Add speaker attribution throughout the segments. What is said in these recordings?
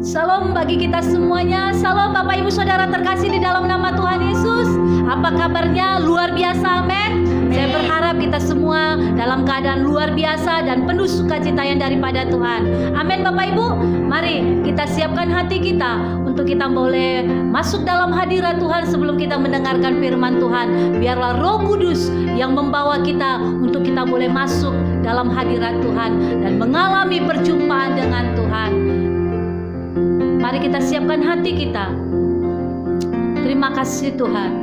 Speaker 1: Shalom bagi kita semuanya. Shalom Bapak Ibu Saudara terkasih di dalam nama Tuhan Yesus. Apa kabarnya? Luar biasa, amin. Saya berharap kita semua dalam keadaan luar biasa dan penuh sukacita yang daripada Tuhan. Amin Bapak Ibu. Mari kita siapkan hati kita untuk kita boleh masuk dalam hadirat Tuhan sebelum kita mendengarkan firman Tuhan. Biarlah Roh Kudus yang membawa kita untuk kita boleh masuk dalam hadirat Tuhan dan mengalami perjumpaan dengan Tuhan. Mari kita siapkan hati kita. Terima kasih Tuhan.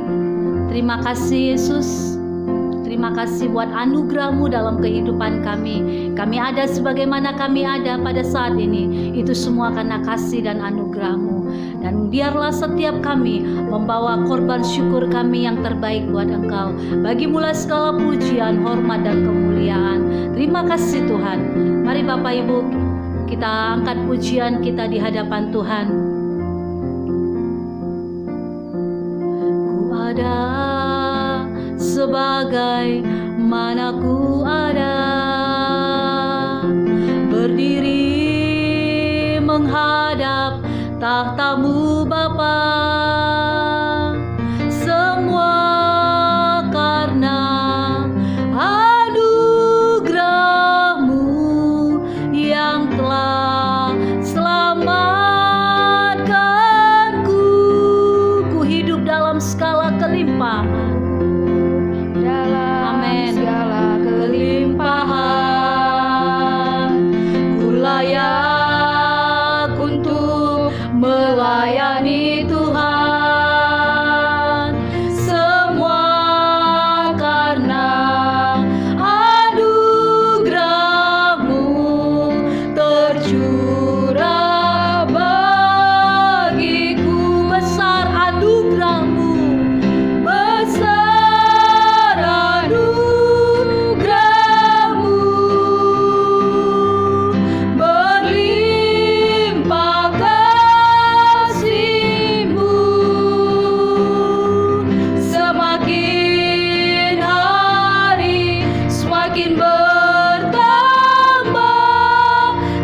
Speaker 1: Terima kasih Yesus. Terima kasih buat anugerah-Mu dalam kehidupan kami. Kami ada sebagaimana kami ada pada saat ini. Itu semua karena kasih dan anugerah-Mu. Dan biarlah setiap kami membawa korban syukur kami yang terbaik buat Engkau. Bagi-Mu segala pujian, hormat dan kemuliaan. Terima kasih Tuhan. Mari Bapak Ibu, kita angkat pujian kita di hadapan Tuhan. Ku ada sebagai mana ku ada, berdiri menghadap tahta-Mu Bapa. Semua karena anugerah-Mu yang telah selamatkanku. Ku hidup dalam skala kelimpahan. Amin.
Speaker 2: Segala
Speaker 1: Kelimpahan. Ku layak untuk melayani Tuhan. Semua karena anugerah-Mu tercurah bagiku. Besar anugerah-Mu, besar anugerah-Mu, berlimpah kasih-Mu. Semakin hari semakin bertambah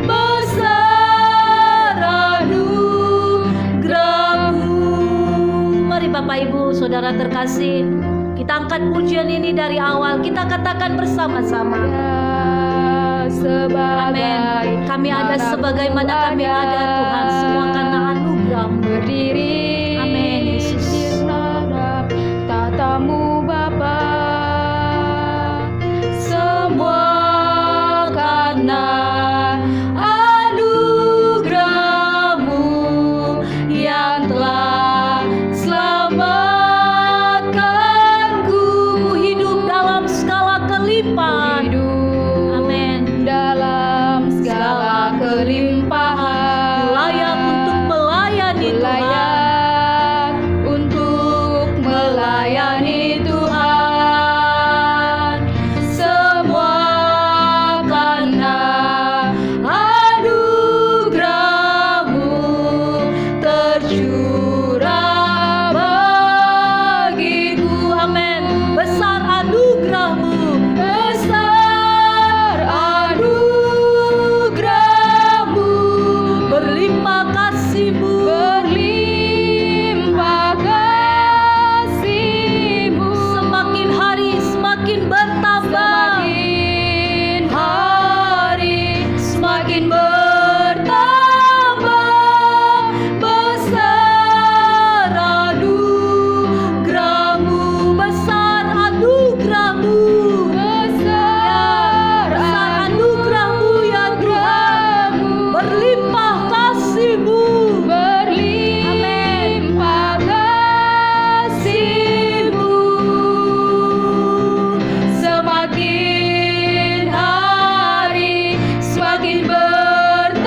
Speaker 1: besar anugerah-Mu. Mari Bapak Ibu Saudara terkasih, kita angkat pujian ini dari awal. Kita katakan bersama-sama. Amin. Kami ada sebagaimana kami ada Tuhan, semua karena anugerah-Mu.
Speaker 2: berdiri
Speaker 1: Amin, Yesus.
Speaker 2: di hadap tahta-Mu Bapa.
Speaker 1: Semua karena anugerah-Mu yang telah selamatkanku. Ku hidup dalam skala kelimpahan.
Speaker 2: Hidup
Speaker 1: Amin.
Speaker 2: dalam segala kelimpahan.
Speaker 1: Ku layak untuk melayani Tuhan.
Speaker 2: Layak untuk
Speaker 1: Melayani Tuhan. Semua karena anugerah-Mu tercurah bagiku. Amin. Besar anugerah-Mu, besar anugerah-Mu, berlimpah kasih-Mu,
Speaker 2: berlimpah kasih-Mu.
Speaker 1: semakin hari semakin bertambah.
Speaker 2: Semakin
Speaker 1: Hari semakin bertambah besar anugerah-Mu, besar anugerah-Mu,
Speaker 2: besar
Speaker 1: anugerah-Mu ya Tuhan, berlimpah kasih-Mu,
Speaker 2: berlimpah
Speaker 1: kasih-Mu. Semakin hari semakin bertambah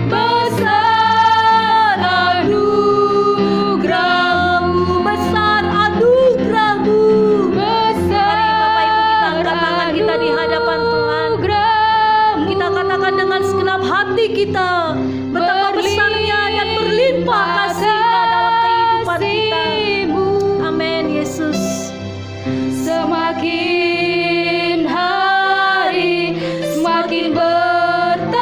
Speaker 1: besar anugerah-Mu, besar anugerah-Mu. Mari Bapak Ibu kita angkat tangan kita di hadapan Tuhan. Kita katakan dengan segenap hati kita betapa besarnya dan berlimpah kasih-Nya dalam kehidupan kita. Amin Yesus. Semakin hari semakin bertambah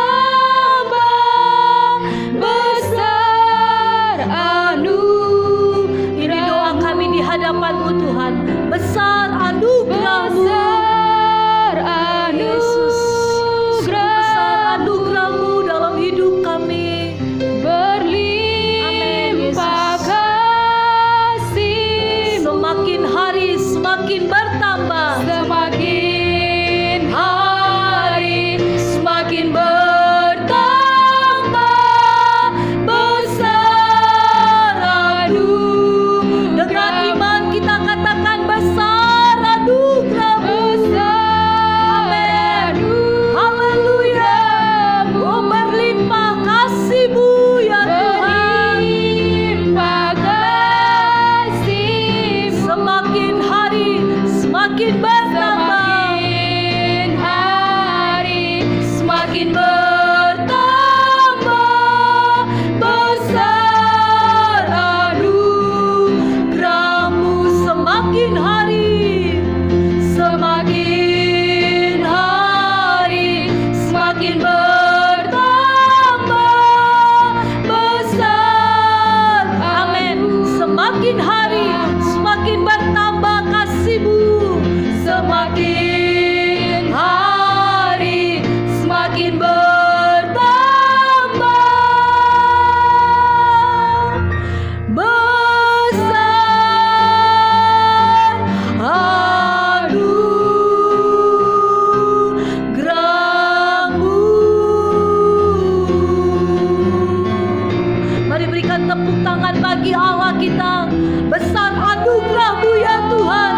Speaker 1: tangan bagi Allah kita. Besar anugerah-Mu ya Tuhan.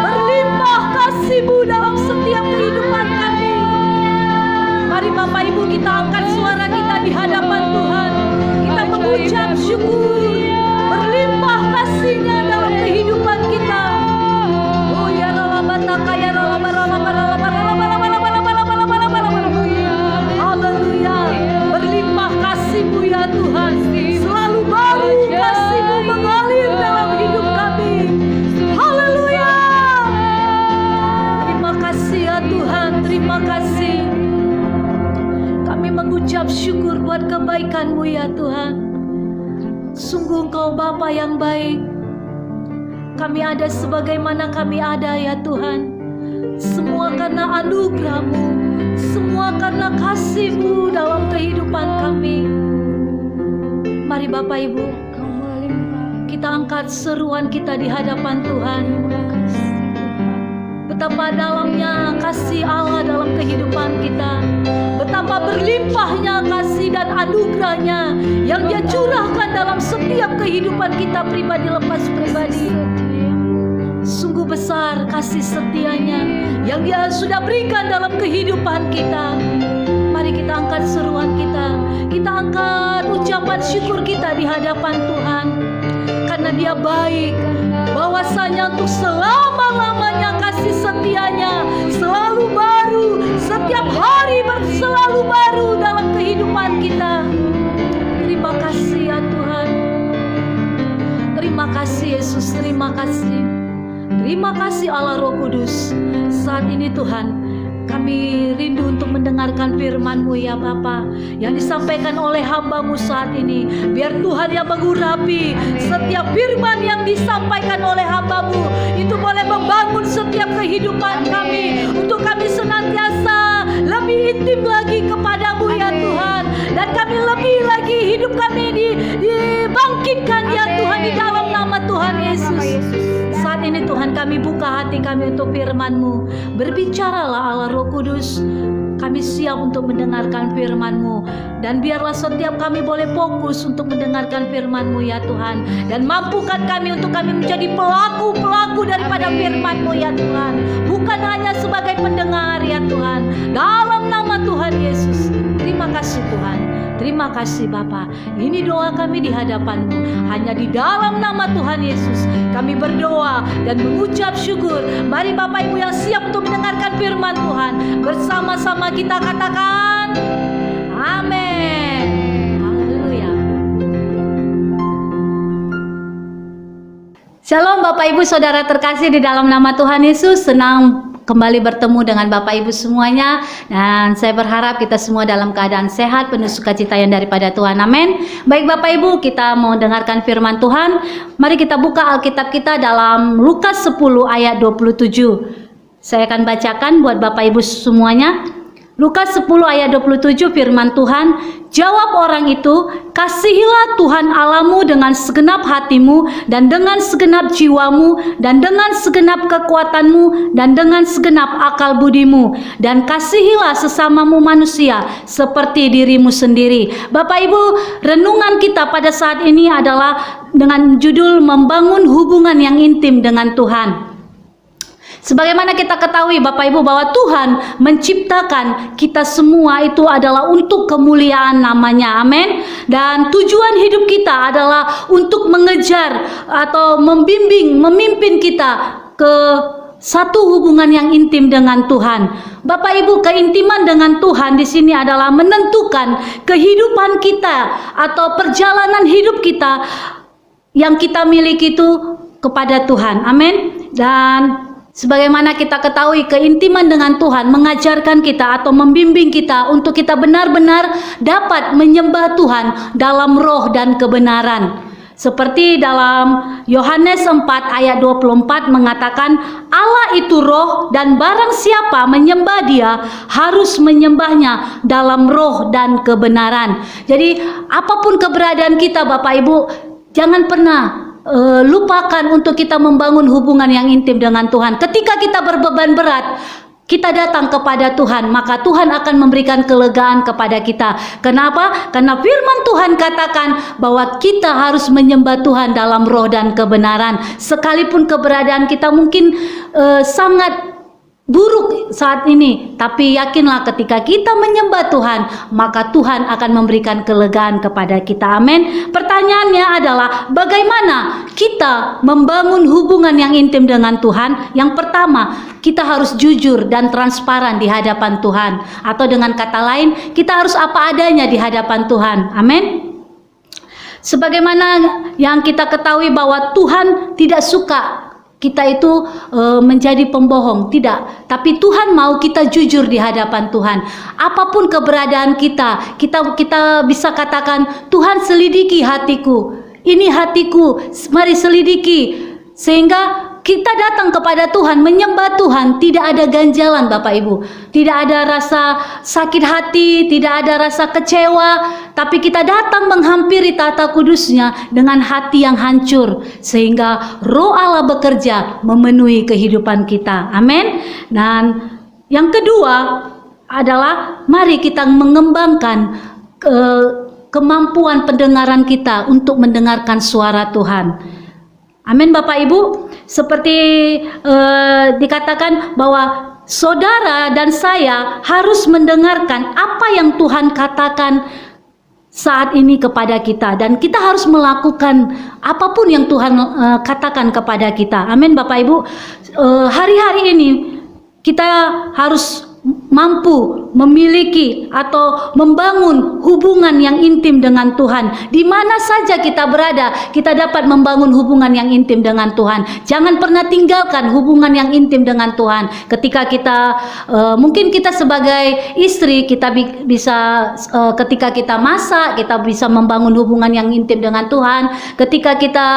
Speaker 1: Berlimpah kasih-Mu dalam setiap kehidupan kami. Mari Bapak Ibu kita angkat suara kita di hadapan Tuhan. Kita mengucap syukur. Berlimpah kasih-Nya dalam kehidupan kita. Oh ya Ralabataka ya Haleluya. Berlimpah kasih-Mu ya Tuhan. Selalu baru kasih-Mu mengalir dalam hidup kami. Haleluya. Terima kasih ya Tuhan. Terima kasih. Kami mengucap syukur buat kebaikan-Mu ya Tuhan. Sungguh Engkau Bapa yang baik. Kami ada sebagaimana kami ada ya Tuhan. Semua karena anugerah-Mu, semua karena kasih-Mu dalam kehidupan kami. Mari Bapak Ibu, kita angkat seruan kita di hadapan Tuhan. Betapa dalamnya kasih Allah dalam kehidupan kita. Betapa berlimpahnya kasih dan anugerahnya yang Dia curahkan dalam setiap kehidupan kita pribadi lepas pribadi. Sungguh besar kasih setianya yang Dia sudah berikan dalam kehidupan kita. Mari kita angkat seruan kita. Kita angkat ucapan syukur kita di hadapan Tuhan. Karena Dia baik. Bahwasanya untuk selama-lamanya kasih setianya selalu baru. Setiap hari selalu baru dalam kehidupan kita. Terima kasih ya Tuhan. Terima kasih Yesus. Terima kasih. Terima kasih Allah Roh Kudus. Saat ini Tuhan, kami rindu untuk mendengarkan firman-Mu ya Bapa, yang disampaikan oleh hamba-Mu saat ini. Biar Tuhan yang mengurapi setiap firman yang disampaikan oleh hamba-Mu, itu boleh membangun setiap kehidupan kami, untuk kami senantiasa lebih intim lagi kepadamu ya Tuhan. Dan kami lebih lagi hidup kami dibangkitkan ya Tuhan di dalam nama Tuhan Yesus. Saat ini Tuhan kami buka hati kami untuk firman-Mu. Berbicaralah Allah Roh Kudus. Kami siap untuk mendengarkan firman-Mu. Dan biarlah setiap kami boleh fokus untuk mendengarkan firman-Mu ya Tuhan. Dan mampukan kami untuk kami menjadi pelaku-pelaku daripada firman-Mu ya Tuhan. Bukan hanya sebagai pendengar ya Tuhan. Dalam nama Tuhan Yesus. Terima kasih Tuhan. Terima kasih Bapa. Ini doa kami di hadapan-Mu. Hanya di dalam nama Tuhan Yesus kami berdoa dan mengucap syukur. Mari Bapak Ibu yang siap untuk mendengarkan firman Tuhan, bersama-sama kita katakan amin. Haleluya. Shalom Bapak Ibu Saudara terkasih di dalam nama Tuhan Yesus. Senang kembali bertemu dengan Bapak Ibu semuanya, dan saya berharap kita semua dalam keadaan sehat, penuh sukacita yang daripada Tuhan. Amin. Baik Bapak Ibu, kita mau dengarkan firman Tuhan. Mari kita buka Alkitab kita dalam Lukas 10 ayat 27. Saya akan bacakan buat Bapak Ibu semuanya. Lukas 10 ayat 27 firman Tuhan, jawab orang itu, kasihilah Tuhan Allahmu dengan segenap hatimu dan dengan segenap jiwamu dan dengan segenap kekuatanmu dan dengan segenap akal budimu, dan kasihilah sesamamu manusia seperti dirimu sendiri. Bapak Ibu, renungan kita pada saat ini adalah dengan judul membangun hubungan yang intim dengan Tuhan. Sebagaimana kita ketahui Bapak Ibu bahwa Tuhan menciptakan kita semua itu adalah untuk kemuliaan namanya. Amin. Dan tujuan hidup kita adalah untuk mengejar atau memimpin kita ke satu hubungan yang intim dengan Tuhan. Bapak Ibu, keintiman dengan Tuhan di sini adalah menentukan kehidupan kita atau perjalanan hidup kita yang kita miliki itu kepada Tuhan. Amin. Dan sebagaimana kita ketahui, keintiman dengan Tuhan mengajarkan kita atau membimbing kita untuk kita benar-benar dapat menyembah Tuhan dalam roh dan kebenaran. Seperti dalam Yohanes 4 ayat 24 mengatakan, Allah itu roh dan barang siapa menyembah Dia harus menyembahnya dalam roh dan kebenaran. Jadi apapun keberadaan kita Bapak Ibu, jangan pernah lupakan untuk kita membangun hubungan yang intim dengan Tuhan. Ketika kita berbeban berat, kita datang kepada Tuhan, maka Tuhan akan memberikan kelegaan kepada kita. Kenapa? Karena firman Tuhan katakan bahwa kita harus menyembah Tuhan dalam roh dan kebenaran. Sekalipun keberadaan kita mungkin sangat buruk saat ini, tapi yakinlah ketika kita menyembah Tuhan, maka Tuhan akan memberikan kelegaan kepada kita. Amin. Pertanyaannya adalah bagaimana kita membangun hubungan yang intim dengan Tuhan? Yang pertama, kita harus jujur dan transparan di hadapan Tuhan, atau dengan kata lain, kita harus apa adanya di hadapan Tuhan. Amin. Sebagaimana yang kita ketahui bahwa Tuhan tidak suka kita itu menjadi pembohong, tidak. Tapi Tuhan mau kita jujur di hadapan Tuhan. Apapun keberadaan kita bisa katakan, Tuhan selidiki hatiku. Ini hatiku, mari selidiki. Sehingga kita datang kepada Tuhan, menyembah Tuhan, tidak ada ganjalan Bapak Ibu. Tidak ada rasa sakit hati, tidak ada rasa kecewa, tapi kita datang menghampiri tata kudusnya dengan hati yang hancur, sehingga Roh Allah bekerja memenuhi kehidupan kita. Amin. Dan yang kedua adalah mari kita mengembangkan kemampuan pendengaran kita untuk mendengarkan suara Tuhan. Amin Bapak Ibu. Seperti dikatakan bahwa saudara dan saya harus mendengarkan apa yang Tuhan katakan saat ini kepada kita, dan kita harus melakukan apapun yang Tuhan katakan kepada kita. Amin Bapak Ibu. Hari-hari ini kita harus mampu memiliki atau membangun hubungan yang intim dengan Tuhan. Di mana saja kita berada, kita dapat membangun hubungan yang intim dengan Tuhan. Jangan pernah tinggalkan hubungan yang intim dengan Tuhan. Ketika kita mungkin kita sebagai istri, kita bisa ketika kita masak, kita bisa membangun hubungan yang intim dengan Tuhan. Ketika kita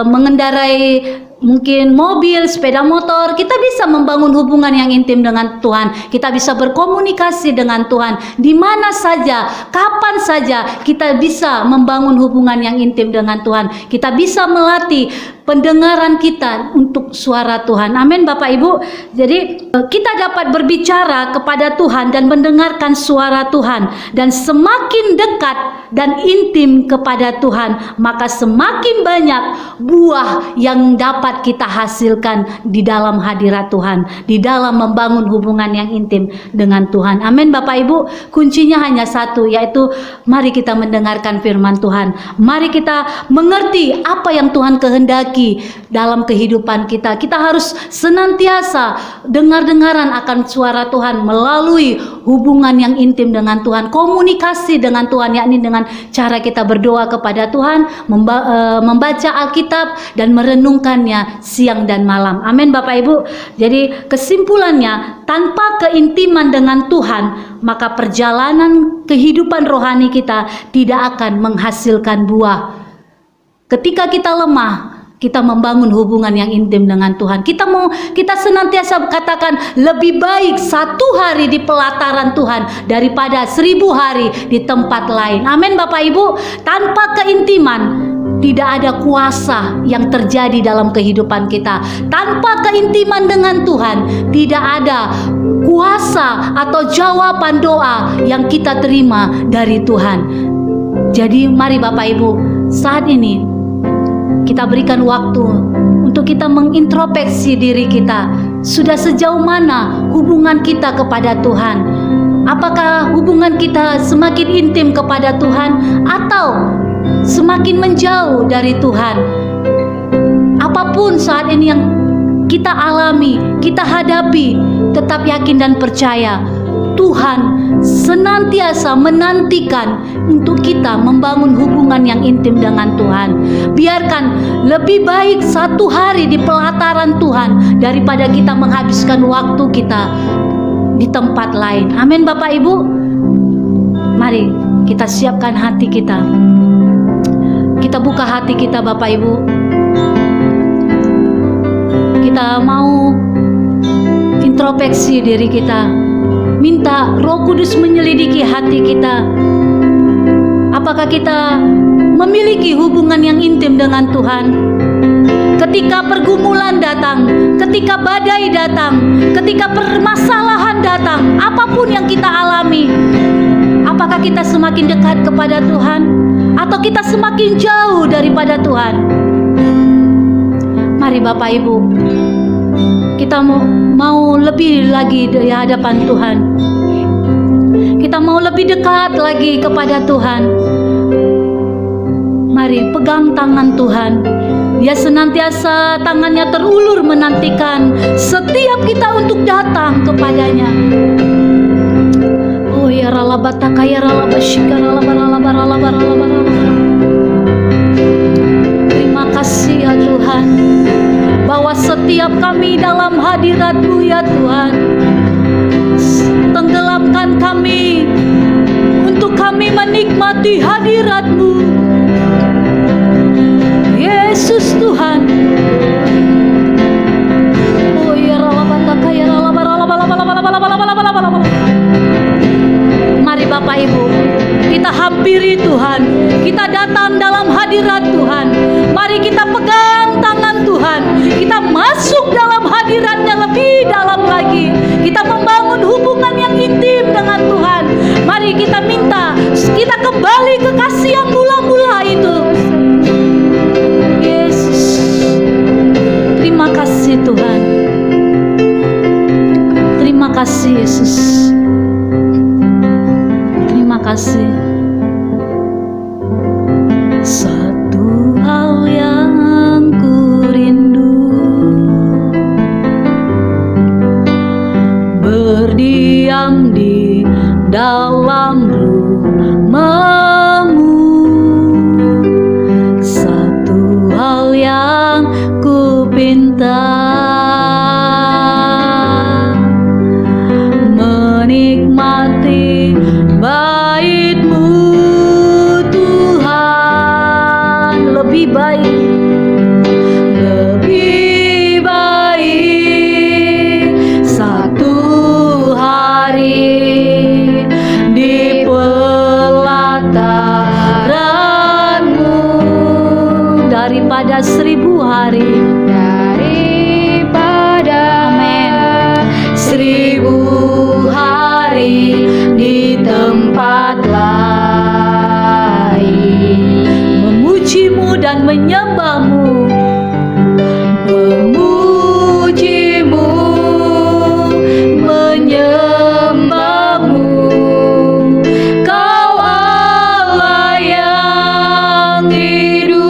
Speaker 1: mengendarai mungkin mobil, sepeda motor, kita bisa membangun hubungan yang intim dengan Tuhan. Kita bisa berkomunikasi dengan Tuhan. Di mana saja, kapan saja kita bisa membangun hubungan yang intim dengan Tuhan. Kita bisa melatih pendengaran kita untuk suara Tuhan. Amin Bapak Ibu. Jadi kita dapat berbicara kepada Tuhan dan mendengarkan suara Tuhan, dan semakin dekat dan intim kepada Tuhan, maka semakin banyak buah yang dapat kita hasilkan di dalam hadirat Tuhan, di dalam membangun hubungan yang intim dengan Tuhan. Amin Bapak Ibu. Kuncinya hanya satu, yaitu mari kita mendengarkan firman Tuhan. Mari kita mengerti apa yang Tuhan kehendaki dalam kehidupan kita. Kita harus senantiasa dengar-dengaran akan suara Tuhan melalui hubungan yang intim dengan Tuhan, komunikasi dengan Tuhan, yakni dengan cara kita berdoa kepada Tuhan, membaca Alkitab dan merenungkannya siang dan malam. Amin Bapak Ibu. Jadi kesimpulannya, tanpa keintiman dengan Tuhan, maka perjalanan kehidupan rohani kita tidak akan menghasilkan buah. Ketika kita lemah, kita membangun hubungan yang intim dengan Tuhan. Kita senantiasa katakan, lebih baik 1 hari di pelataran Tuhan daripada 1000 hari di tempat lain. Amin Bapak Ibu. Tanpa keintiman, tidak ada kuasa yang terjadi dalam kehidupan kita. Tanpa keintiman dengan Tuhan, tidak ada kuasa atau jawaban doa yang kita terima dari Tuhan. Jadi mari Bapak Ibu, saat ini kita berikan waktu untuk kita mengintrospeksi diri kita. Sudah sejauh mana hubungan kita kepada Tuhan? Apakah hubungan kita semakin intim kepada Tuhan atau semakin menjauh dari Tuhan? Apapun saat ini yang kita alami, kita hadapi, tetap yakin dan percaya Tuhan senantiasa menantikan untuk kita membangun hubungan yang intim dengan Tuhan. Biarkan lebih baik 1 hari di pelataran Tuhan daripada kita menghabiskan waktu kita di tempat lain. Amin Bapak Ibu. Mari kita siapkan hati kita. Kita buka hati kita Bapak Ibu. Kita mau introspeksi diri kita. Minta Roh Kudus menyelidiki hati kita. Apakah kita memiliki hubungan yang intim dengan Tuhan? ketika pergumulan datang, ketika badai datang, ketika permasalahan datang, apapun yang kita alami, apakah kita semakin dekat kepada Tuhan atau kita semakin jauh daripada Tuhan? Mari Bapak Ibu, kita mau lebih lagi di hadapan Tuhan. Kita mau lebih dekat lagi kepada Tuhan. Mari pegang tangan Tuhan. Dia senantiasa tangannya terulur menantikan setiap kita untuk datang kepadanya. Oh ya ralabataka ya ralabashika ralabaralabaralabaralabar. Terima kasih ya Tuhan, bahwa setiap kami dalam hadirat-Mu ya Tuhan. Tenggelamkan kami untuk kami menikmati hadirat-Mu, Yesus Tuhan. Oh ya ralabataka ya ralabaralabaralabaralabaralabaralabar. Mari Bapak Ibu, kita hampiri Tuhan, kita datang dalam hadirat Tuhan. Mari kita pegang tangan Tuhan, kita masuk dalam hadiratnya lebih dalam lagi. Kita membangun hubungan yang intim dengan Tuhan. Mari kita minta, kita kembali ke kasih yang mula-mula itu. Yesus, terima kasih Tuhan. Terima kasih Yesus. Terima kasih. Satu hal yang ku rindu, berdiam di dalam rumah-Mu. Satu hal yang ku pinta, menikmati bait-Mu Tuhan. Lebih baik, lebih baik satu hari di pelataran-Mu daripada 1000 hari.
Speaker 2: daripada
Speaker 1: Amin.
Speaker 2: 1000 hari di tempat lain.
Speaker 1: Memuji-Mu dan menyembah-Mu,
Speaker 2: Memuji-Mu, menyembah-Mu, Kau Allah yang hidup,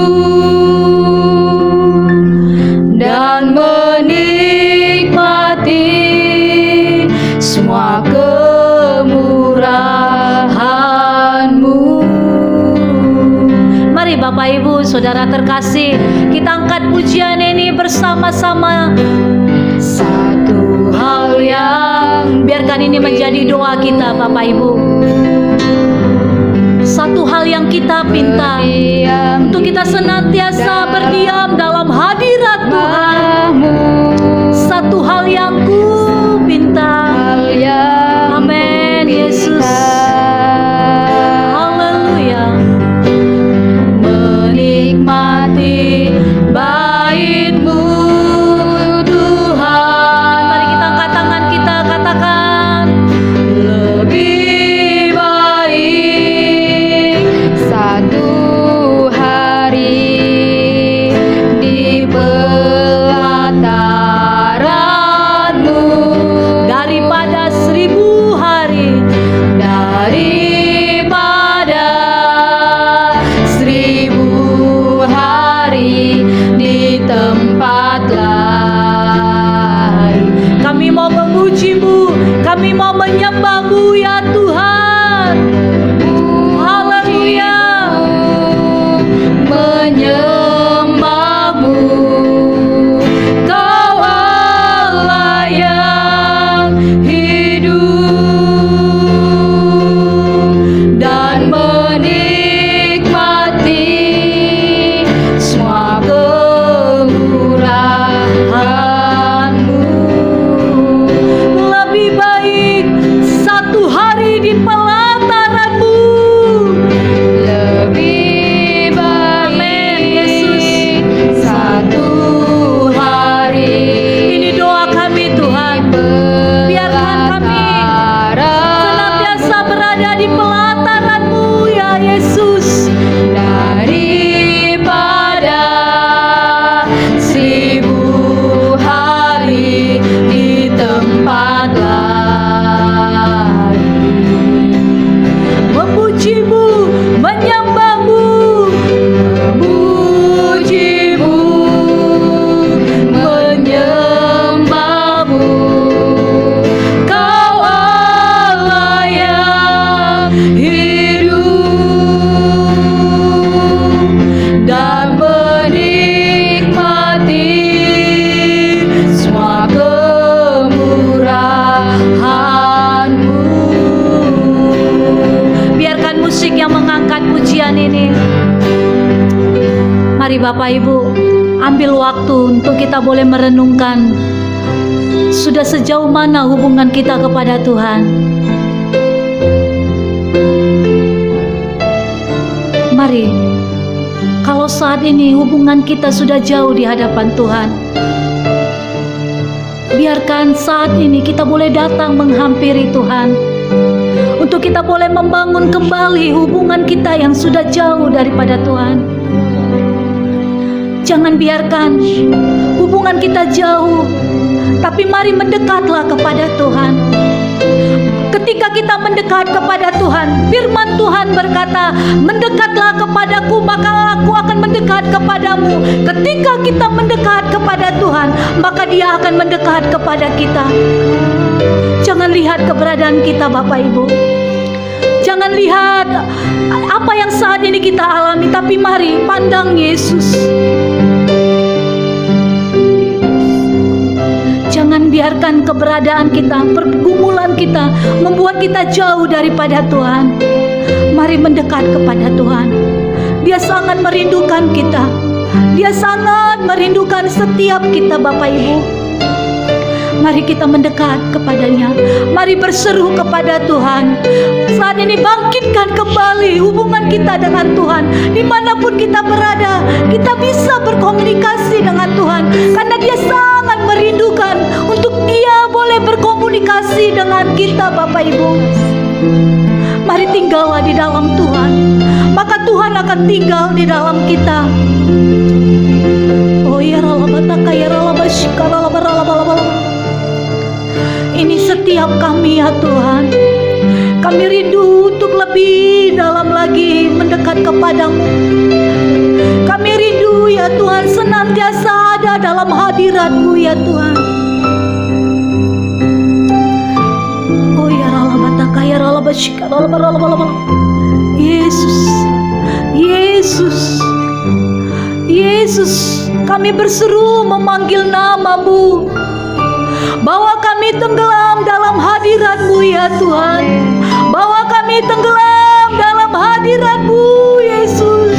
Speaker 2: dan menikmati semua kemurahan-Mu.
Speaker 1: Mari Bapak Ibu Saudara terkasih, kita angkat pujian ini bersama-sama.
Speaker 2: Satu hal yang
Speaker 1: Biarkan ini menjadi doa kita Bapak Ibu. Satu hal yang kita pinta,
Speaker 2: berdiam
Speaker 1: untuk kita senantiasa berdiam dalam hadirat Tuhan. Satu hal yang ku pinta.
Speaker 2: hal yang
Speaker 1: Amin Yesus. Haleluya.
Speaker 2: menikmati bait-Mu Tuhan.
Speaker 1: Mari kita angkat tangan kita, katakan
Speaker 2: Lebih baik satu hari
Speaker 1: mengangkat pujian ini. Mari Bapak Ibu, ambil waktu untuk kita boleh merenungkan sudah sejauh mana hubungan kita kepada Tuhan. Mari, kalau saat ini hubungan kita sudah jauh di hadapan Tuhan, biarkan saat ini kita boleh datang menghampiri Tuhan, untuk kita boleh membangun kembali hubungan kita yang sudah jauh daripada Tuhan. Jangan biarkan hubungan kita jauh, tapi mari mendekatlah kepada Tuhan. Ketika kita mendekat kepada Tuhan, firman Tuhan berkata, mendekatlah kepadaku maka aku akan mendekat kepadamu. Ketika kita mendekat kepada Tuhan, maka Dia akan mendekat kepada kita. Jangan lihat keberadaan kita Bapak Ibu, jangan lihat apa yang saat ini kita alami, tapi mari pandang Yesus. Jangan biarkan keberadaan kita, pergumulan kita membuat kita jauh daripada Tuhan. Mari mendekat kepada Tuhan. Dia sangat merindukan kita. Dia sangat merindukan setiap kita Bapak Ibu. Mari kita mendekat kepadanya. Mari berseru kepada Tuhan. Saat ini bangkitkan kembali hubungan kita dengan Tuhan. Dimanapun kita berada, kita bisa berkomunikasi dengan Tuhan, karena Dia sangat merindukan untuk Dia boleh berkomunikasi dengan kita Bapak Ibu. Mari tinggallah di dalam Tuhan, maka Tuhan akan tinggal di dalam kita. Oh ya ralabataka ya ralabashika ralabaralabalabala. Ini setiap kami ya Tuhan. Kami rindu untuk lebih dalam lagi mendekat kepadamu. Kami rindu ya Tuhan senantiasa ada dalam hadirat-Mu ya Tuhan. Oh ya ralabataka ya ralabashika ralabaralabalabala. Yesus, Yesus, Yesus, kami berseru memanggil nama-Mu, bahwa kami tenggelam dalam hadirat-Mu ya Tuhan, bahwa kami tenggelam dalam hadirat-Mu Yesus.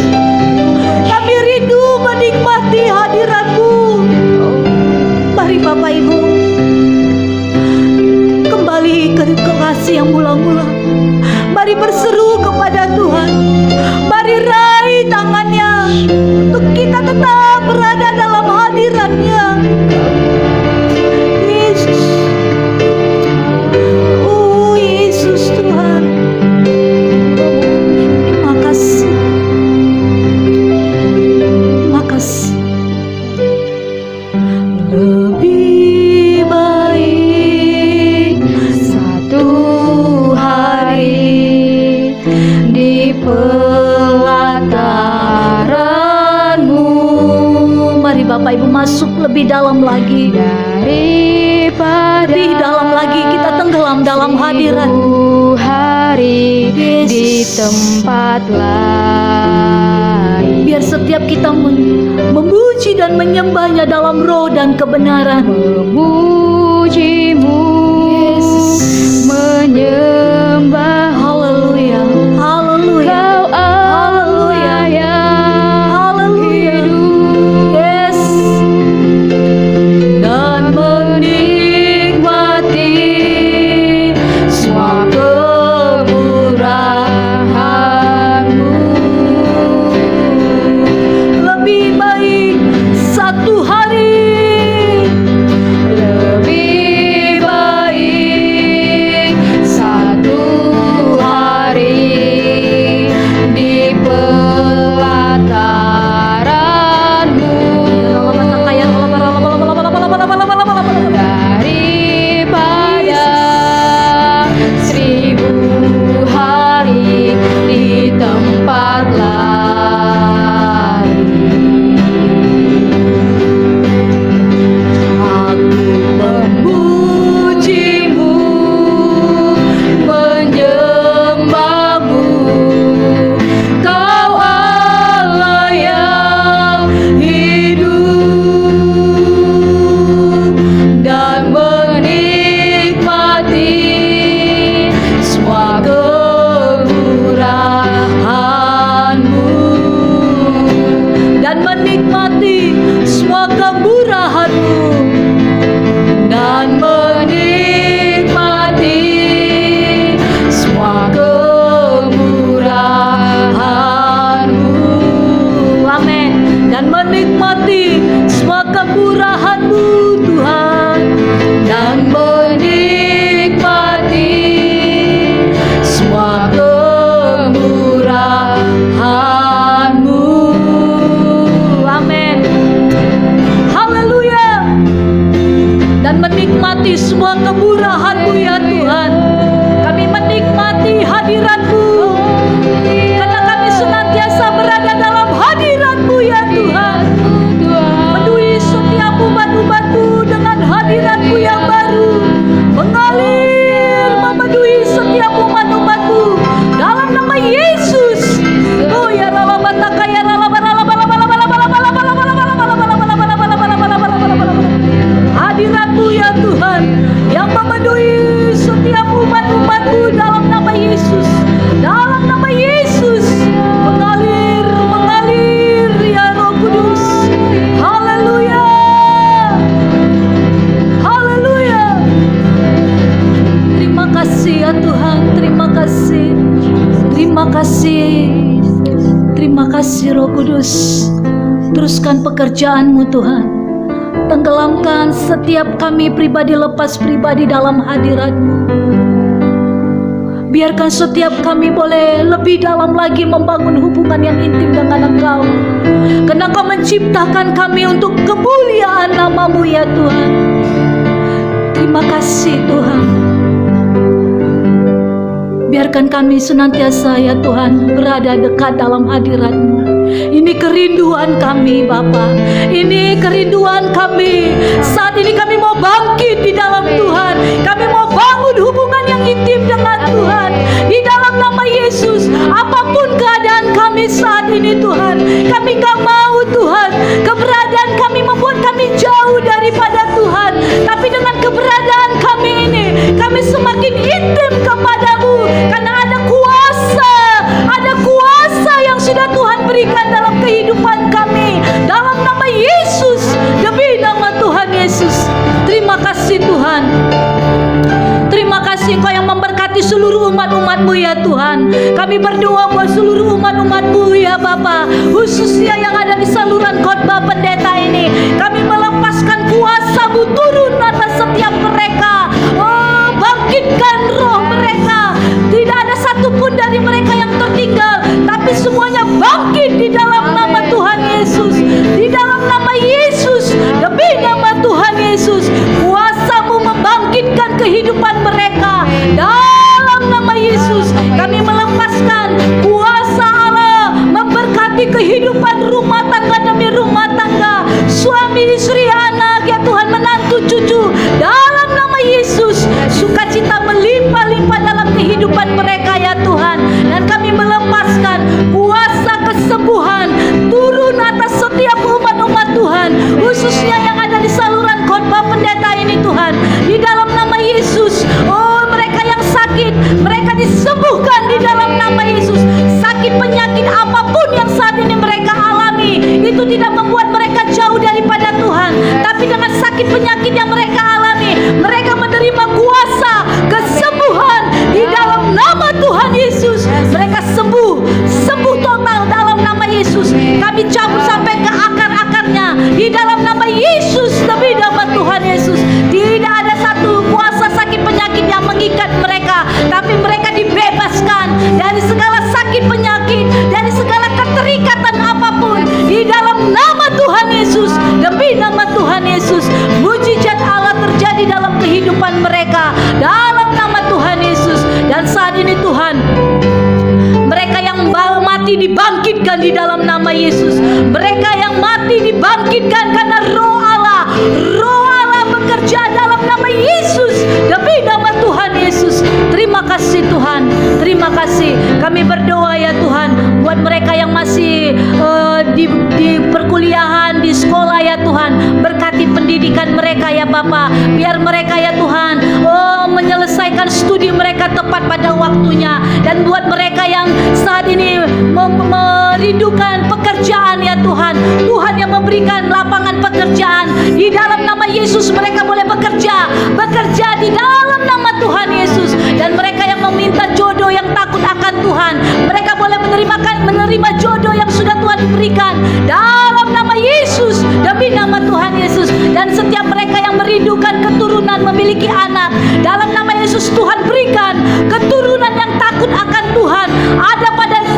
Speaker 1: Kami rindu menikmati hadirat-Mu. Mari Bapak Ibu, kembali ke kasih yang mula-mula. Mari berseru kepada Tuhan. Mari raih tangannya untuk kita tetap berada dalam hadirat-Nya. Oh Yesus Tuhan, makasih, makasih. Lebih baik
Speaker 2: satu hari di pelataran-Mu.
Speaker 1: Mari Bapak Ibu masuk lebih dalam lagi,
Speaker 2: Daripada
Speaker 1: lebih dalam lagi kita tenggelam dalam hadirat-Mu.
Speaker 2: hari di
Speaker 1: Yesus.
Speaker 2: tempat lain.
Speaker 1: Biar setiap kita memuji dan menyembah-Nya dalam roh dan kebenaran.
Speaker 2: Memuji-Mu,
Speaker 1: Yesus.
Speaker 2: menyembah
Speaker 1: Haleluya, haleluya,
Speaker 2: Kau
Speaker 1: haleluya,
Speaker 2: Allah yang
Speaker 1: haleluya.
Speaker 2: hidup,
Speaker 1: Yes. Dan menikmati semua kemurahan-Mu. Lebih baik satu hari,
Speaker 2: lebih baik satu
Speaker 1: menikmati semua kemurahan-Mu, dan menikmati semua kemurahan-Mu. Amin. Dan menikmati semua kemurahan-Mu Tuhan, dan menikmati semua kemurahan-Mu. Amin. Haleluya. Dan menikmati semua kemurahan-Mu ya Tuhan. Kami menikmati hadirat-Mu, karena kami senantiasa berada dalam hadirat-Mu ya Tuhan. Penuhi setiap umat-umat-Mu dengan hadirat-Mu yang baru, mengalir memenuhi setiap umat-umat-Mu dalam nama Yesus. Oh ya rala bataka ya rala barala bala bala bala bala bala bala bala bala bala bala bala bala bala bala bala bala bala. Hadirat-Mu ya Tuhan yang memenuhi setiap umat-umat-Mu dalam nama Yesus. Dalam nama Yesus, mengalir mengalir ya Roh Kudus. Haleluya. Haleluya. Terima kasih ya Tuhan, terima kasih. Terima kasih. Terima kasih Roh Kudus. Teruskan pekerjaan-Mu Tuhan. Tenggelamkan setiap kami pribadi lepas pribadi dalam hadirat-Mu. Biarkan setiap kami boleh lebih dalam lagi membangun hubungan yang intim dengan Engkau, karena Engkau menciptakan kami untuk kemuliaan nama-Mu ya Tuhan. Terima kasih Tuhan. Biarkan kami senantiasa ya Tuhan berada dekat dalam hadirat-Mu. Ini kerinduan kami Bapa. Ini kerinduan kami. Saat ini kami mau bangkit di dalam Tuhan. Kami mau bangun hubungan yang intim dengan Tuhan. Di dalam nama Yesus, apapun keadaan kami saat ini Tuhan, kami gak mau Tuhan keberadaan kami membuat kami jauh daripada Tuhan. Tapi dengan keberadaan kami ini, kami semakin intim kepada-Mu, karena ada kuasa yang sudah Tuhan berikan dalam kehidupan kami. Dalam nama Yesus, demi nama Tuhan Yesus. Terima kasih Tuhan. Terima kasih Engkau yang memberkati seluruh umat-umat-Mu ya Tuhan. Kami berdoa buat seluruh umat-umat-Mu ya Bapa, khususnya yang ada di saluran khotbah pendeta ini. Kami melepaskan kuasa-Mu turun atas setiap mereka. Oh, bangkitkan roh mereka. Tidak ada satupun dari mereka yang tertinggal, tapi semuanya bangkit di dalam nama Tuhan Yesus. Di dalam nama Yesus, demi nama Tuhan Yesus, kuasa-Mu membangkitkan kehidupan mereka. Dalam nama Yesus, kami melepaskan kuasa Allah memberkati kehidupan rumah tangga demi rumah tangga, suami istri, anak ya Tuhan, menantu cucu. Dalam nama Yesus, sukacita melimpah-limpah dalam kehidupan mereka ya Tuhan. Dan kami melepaskan kuasa kesembuhan turun atas setiap umat-umat Tuhan, khususnya yang ada di saluran khotbah pendeta ini Tuhan. Di dalam nama Yesus, oh mereka yang sakit, mereka disembuhkan di dalam nama Yesus. Sakit penyakit apapun yang saat ini mereka alami, itu tidak membuat mereka jauh daripada Tuhan. Tapi dengan sakit penyakit yang mereka alami, mereka menerima kuasa kesembuhan di dalam nama Tuhan Yesus. Mereka sembuh total dalam nama Yesus. Kami cabut sampai ke akar-akarnya di dalam nama Yesus, demi nama Tuhan Yesus. Tidak ada satu kuasa sakit penyakit yang mengikat mereka, tapi mereka dibebaskan dari segala sakit penyakit, dari segala keterikatan apapun di dalam nama Tuhan Yesus, demi nama Tuhan Yesus. Mujizat Allah terjadi dalam kehidupan mereka dalam nama Tuhan Yesus. Dan saat ini Tuhan, mereka yang mati dibangkitkan di dalam nama Yesus. Mereka yang mati dibangkitkan karena roh Allah bekerja dalam nama Yesus, demi nama Tuhan Yesus. Terima kasih Tuhan, terima kasih. Kami berdoa ya Tuhan buat mereka yang masih di perkuliahan, di sekolah ya Tuhan. Berkati pendidikan mereka ya Bapa. Biar mereka ya Tuhan menyelesaikan studi mereka tepat pada waktunya. Dan buat mereka yang saat ini merindukan pekerjaan ya Tuhan, Tuhan berikan lapangan pekerjaan. Di dalam nama Yesus mereka boleh bekerja di dalam nama Tuhan Yesus. Dan mereka yang meminta jodoh, yang takut akan Tuhan, mereka boleh menerima jodoh yang sudah Tuhan berikan dalam nama Yesus, demi nama Tuhan Yesus. Dan setiap mereka yang merindukan keturunan, memiliki anak, dalam nama Yesus Tuhan berikan keturunan yang takut akan Tuhan, ada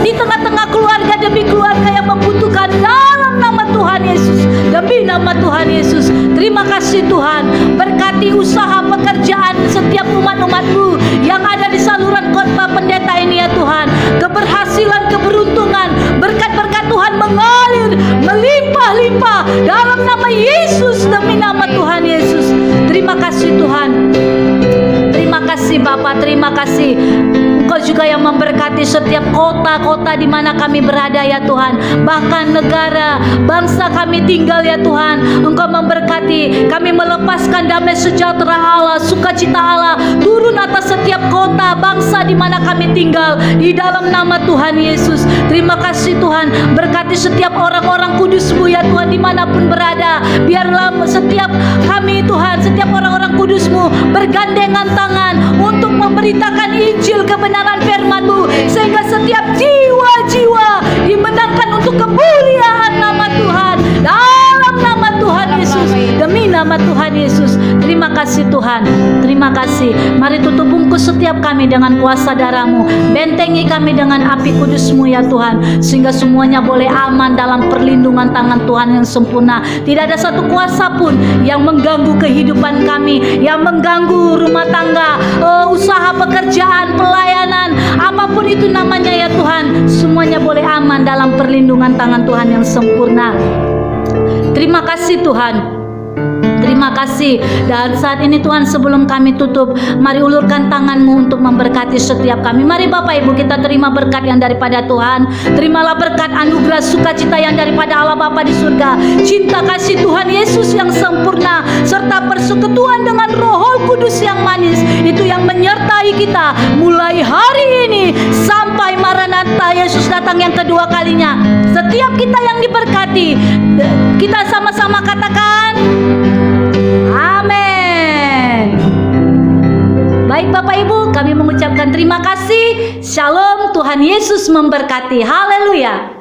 Speaker 1: di tengah-tengah keluarga demi keluarga yang membutuhkan, dalam nama Tuhan Yesus, demi nama Tuhan Yesus. Terima kasih Tuhan, berkati usaha pekerjaan setiap umat-umat-Mu yang ada di saluran khotbah pendeta ini ya Tuhan. Keberhasilan, keberuntungan, berkat-berkat Tuhan mengalir, melimpah-limpah dalam nama Yesus, demi nama Tuhan Yesus. Terima kasih Tuhan. Terima kasih Bapa, terima kasih. Engkau juga yang memberkati setiap kota-kota di mana kami berada ya Tuhan. Bahkan negara, bangsa kami tinggal ya Tuhan. Engkau memberkati, kami melepaskan damai sejahtera Allah, sukacita Allah turun atas setiap kota, bangsa di mana kami tinggal, di dalam nama Tuhan Yesus. Terima kasih Tuhan, berkati setiap orang-orang kudus-Mu ya Tuhan dimanapun berada. Biarlah setiap kami Tuhan, setiap orang-orang kudus-Mu bergandengan tangan untuk memberitakan Injil kebenaran firman-Mu, sehingga setiap jiwa-jiwa dimenangkan untuk kemuliaan nama Tuhan, dalam nama Tuhan Yesus, demi nama Tuhan Yesus. Terima kasih Tuhan, terima kasih. Mari tutup bungkus setiap kami dengan kuasa darah-Mu, bentengi kami dengan api kudus-Mu ya Tuhan, sehingga semuanya boleh aman dalam perlindungan tangan Tuhan yang sempurna. Tidak ada satu kuasa pun yang mengganggu kehidupan kami, yang mengganggu rumah tangga, usaha pekerjaan, pelayanan, apapun itu namanya ya Tuhan, semuanya boleh aman dalam perlindungan tangan Tuhan yang sempurna. Terima kasih Tuhan, terima kasih. Dan saat ini Tuhan, sebelum kami tutup, mari ulurkan tangan-Mu untuk memberkati setiap kami. Mari Bapak Ibu kita terima berkat yang daripada Tuhan. Terimalah berkat anugerah sukacita yang daripada Allah Bapa di surga, cinta kasih Tuhan Yesus yang sempurna, serta persekutuan dengan Roh Kudus yang manis, itu yang menyertai kita mulai hari ini sampai Maranatha Yesus datang yang kedua kalinya. Setiap kita yang diberkati, kita sama-sama katakan amin. Baik Bapak Ibu, kami mengucapkan terima kasih. Shalom, Tuhan Yesus memberkati. Haleluya.